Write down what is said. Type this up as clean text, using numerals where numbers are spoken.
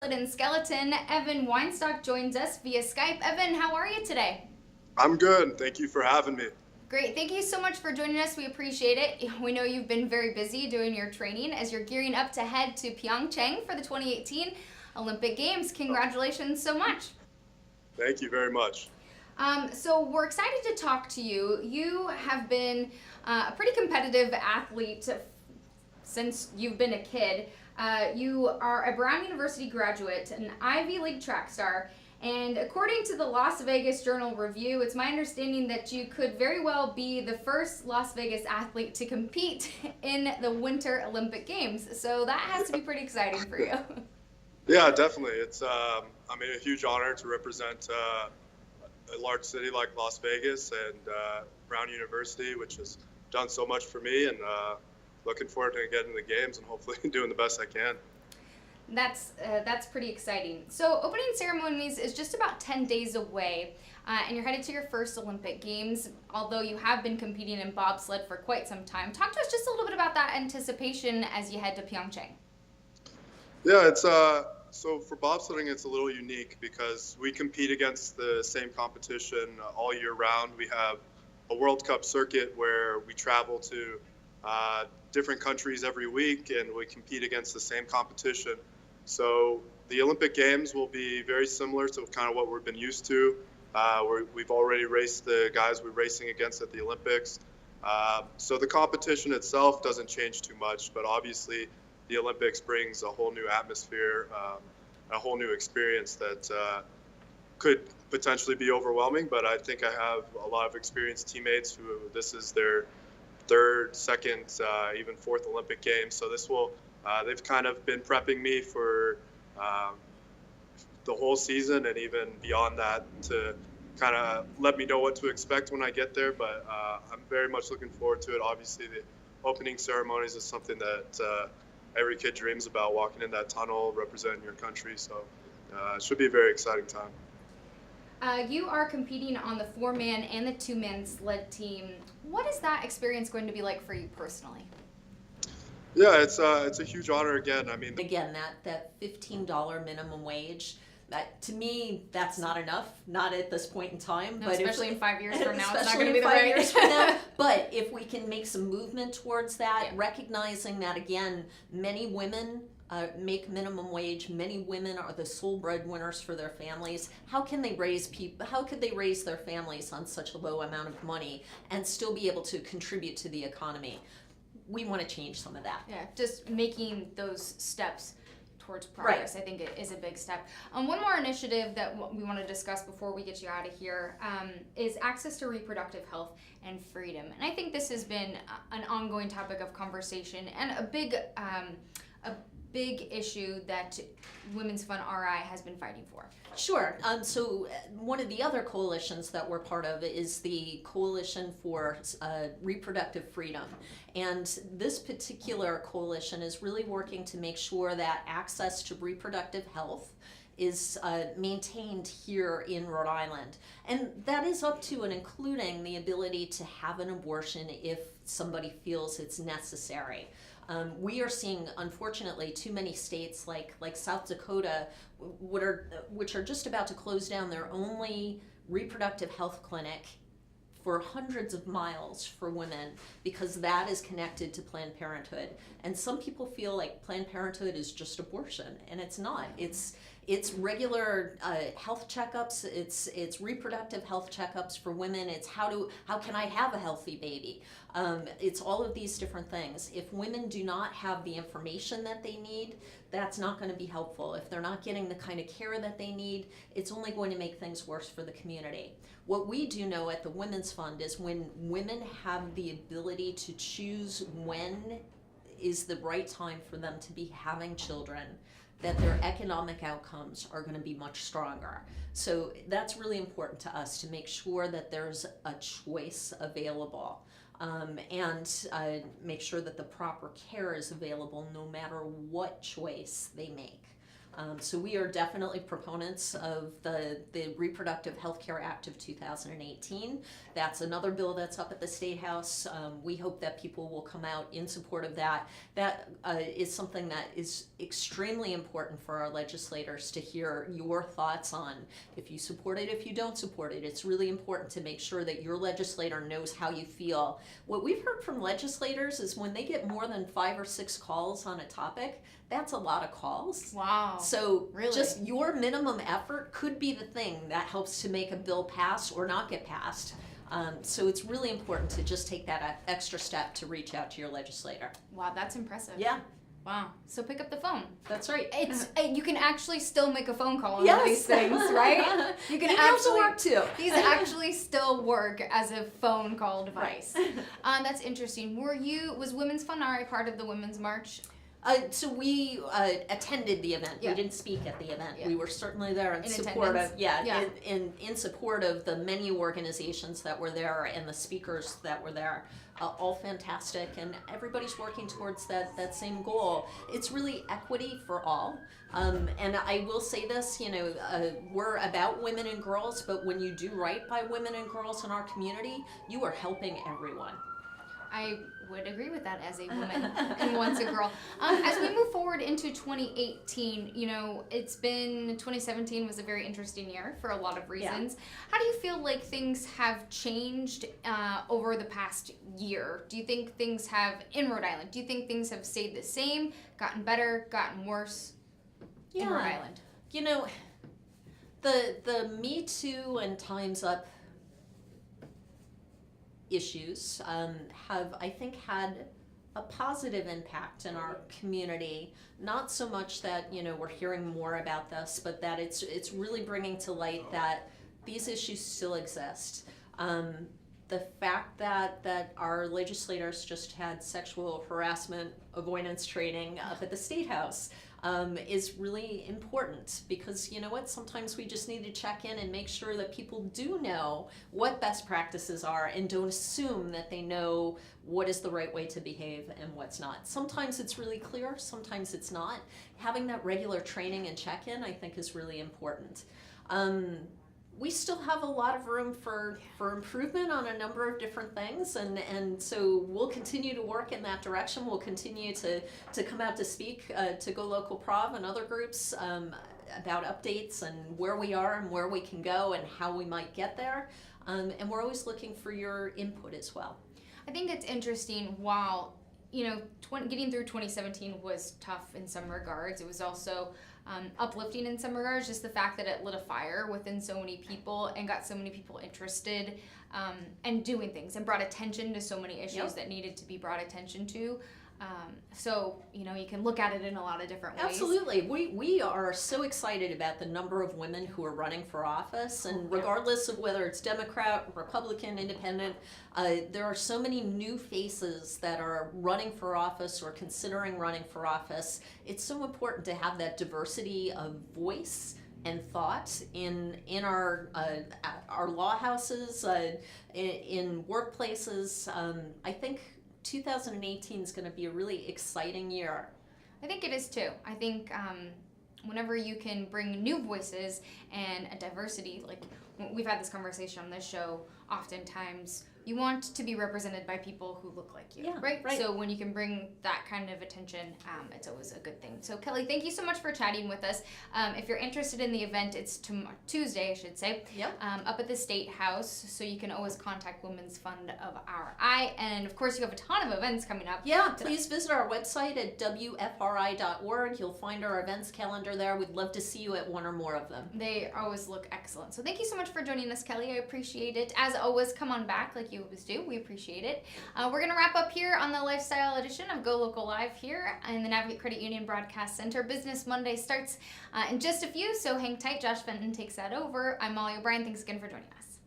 And skeleton Evan Weinstock joins us via Skype. Evan, how are you today? I'm good. Thank you for having me. Great. Thank you so much for joining us. We appreciate it. We know you've been very busy doing your training as you're gearing up to head to Pyeongchang for the 2018 Olympic Games. Congratulations so much. Thank you very much. So we're excited to talk to you. You have been a pretty competitive athlete since you've been a kid. You are a Brown University graduate, an Ivy League track star, and according to the Las Vegas Journal Review, it's my understanding that you could very well be the first Las Vegas athlete to compete in the Winter Olympic Games. So that has to be pretty exciting for you. Yeah, definitely. It's a huge honor to represent a large city like Las Vegas and Brown University, which has done so much for me, and looking forward to getting the games and hopefully doing the best I can. That's pretty exciting. So opening ceremonies is just about 10 days away, and you're headed to your first Olympic Games, although you have been competing in bobsled for quite some time. Talk to us just a little bit about that anticipation as you head to Pyeongchang. Yeah, it's so for bobsledding, it's a little unique because we compete against the same competition all year round. We have a World Cup circuit where we travel to different countries every week and we compete against the same competition. So the Olympic Games will be very similar to kind of what we've been used to. We've already raced the guys we're racing against at the Olympics. So the competition itself doesn't change too much, but obviously the Olympics brings a whole new atmosphere, a whole new experience that could potentially be overwhelming. But I think I have a lot of experienced teammates who this is their third, second, even fourth Olympic Games. So they've kind of been prepping me for the whole season and even beyond that to kind of let me know what to expect when I get there. But I'm very much looking forward to it. Obviously, the opening ceremonies is something that every kid dreams about, walking in that tunnel, representing your country. So it should be a very exciting time. You are competing on the 4-man and the 2-man sled team. What is that experience going to be like for you personally? Yeah, it's a huge honor again. I mean, Again, that $15 minimum wage, that to me, that's not enough. Not at this point in time. No, but especially in 5 years from now, it's not especially going to be in the 5 right. years from now. But if we can make some movement towards that, Yeah. recognizing that again, many women make minimum wage. Many women are the sole breadwinners for their families. How can they raise people? How could they raise their families on such a low amount of money and still be able to contribute to the economy? We want to change some of that. Yeah, just making those steps towards progress, I think it is a big step. One more initiative that we want to discuss before we get you out of here is access to reproductive health and freedom. And I think this has been an ongoing topic of conversation and a big issue that Women's Fund RI has been fighting for. Sure. So one of the other coalitions that we're part of is the Coalition for Reproductive Freedom. And this particular coalition is really working to make sure that access to reproductive health is maintained here in Rhode Island. And that is up to and including the ability to have an abortion if somebody feels it's necessary. We are seeing, unfortunately, too many states like South Dakota, which are just about to close down their only reproductive health clinic for hundreds of miles for women because that is connected to Planned Parenthood. And some people feel like Planned Parenthood is just abortion, and it's not. It's regular health checkups. It's reproductive health checkups for women. It's how can I have a healthy baby? It's all of these different things. If women do not have the information that they need, that's not going to be helpful. If they're not getting the kind of care that they need, it's only going to make things worse for the community. What we do know at the Women's Fund is when women have the ability to choose when is the right time for them to be having children, that their economic outcomes are going to be much stronger. So that's really important to us to make sure that there's a choice available and make sure that the proper care is available no matter what choice they make. So we are definitely proponents of the Reproductive Healthcare Act of 2018. That's another bill that's up at the State House. We hope that people will come out in support of that. That is something that is extremely important for our legislators to hear your thoughts on. If you support it, if you don't support it, it's really important to make sure that your legislator knows how you feel. What we've heard from legislators is when they get more than 5 or 6 calls on a topic, that's a lot of calls. Wow. So really? Just your minimum effort could be the thing that helps to make a bill pass or not get passed. So it's really important to just take that extra step to reach out to your legislator. Wow, that's impressive. Yeah. Wow. So pick up the phone. That's right. It's you can actually still make a phone call on Yes. these things, right? You can Emails actually work too. These actually still work as a phone call device. Right. That's interesting. Was Women's Fun RA part of the Women's March? So we attended the event. Yeah. We didn't speak at the event. Yeah. We were certainly there in support attendance? of Yeah. in support of the many organizations that were there and the speakers that were there. All fantastic, and everybody's working towards that same goal. It's really equity for all. And I will say this, we're about women and girls, but when you do right by women and girls in our community, you are helping everyone. I would agree with that as a woman and once a girl. As we move forward into 2018, 2017 was a very interesting year for a lot of reasons. Yeah. How do you feel like things have changed over the past year? Do you think things have, in Rhode Island, do you think things have stayed the same, gotten better, gotten worse in Rhode Island? The Me Too and Time's Up issues have, I think, had a positive impact in our community. Not so much that we're hearing more about this, but that it's really bringing to light that these issues still exist. The fact that our legislators just had sexual harassment avoidance training up at the State House is really important, because sometimes we just need to check in and make sure that people do know what best practices are and don't assume that they know what is the right way to behave and what's not. Sometimes it's really clear, sometimes it's not. Having that regular training and check-in, I think, is really important. We still have a lot of room for improvement on a number of different things, and so we'll continue to work in that direction. We'll continue to come out to speak to GoLocal Prov and other groups about updates and where we are and where we can go and how we might get there. And we're always looking for your input as well. I think it's interesting. While getting through 2017 was tough in some regards, it was also uplifting in some regards, just the fact that it lit a fire within so many people and got so many people interested and doing things and brought attention to so many issues that needed to be brought attention to. So you can look at it in a lot of different ways. Absolutely. We are so excited about the number of women who are running for office, and regardless of whether it's Democrat, Republican, Independent, there are so many new faces that are running for office or considering running for office. It's so important to have that diversity of voice and thought in our law houses, in workplaces. I think 2018 is going to be a really exciting year. I think it is too. I think whenever you can bring new voices and a diversity, like we've had this conversation on this show, oftentimes you want to be represented by people who look like you, right? So when you can bring that kind of attention, it's always a good thing. So Kelly, thank you so much for chatting with us. If you're interested in the event, it's Tuesday, I should say, up at the State House. So you can always contact Women's Fund of RI. And of course, you have a ton of events coming up. Yeah, please visit our website at wfri.org. You'll find our events calendar there. We'd love to see you at one or more of them. They always look excellent. So thank you so much for joining us, Kelly. I appreciate it. As always, come on back like you always do. We appreciate it. We're going to wrap up here on the Lifestyle edition of GoLocal Live here in the Navigate Credit Union Broadcast Center. Business Monday starts in just a few, so hang tight. Josh Fenton takes that over. I'm Molly O'Brien. Thanks again for joining us.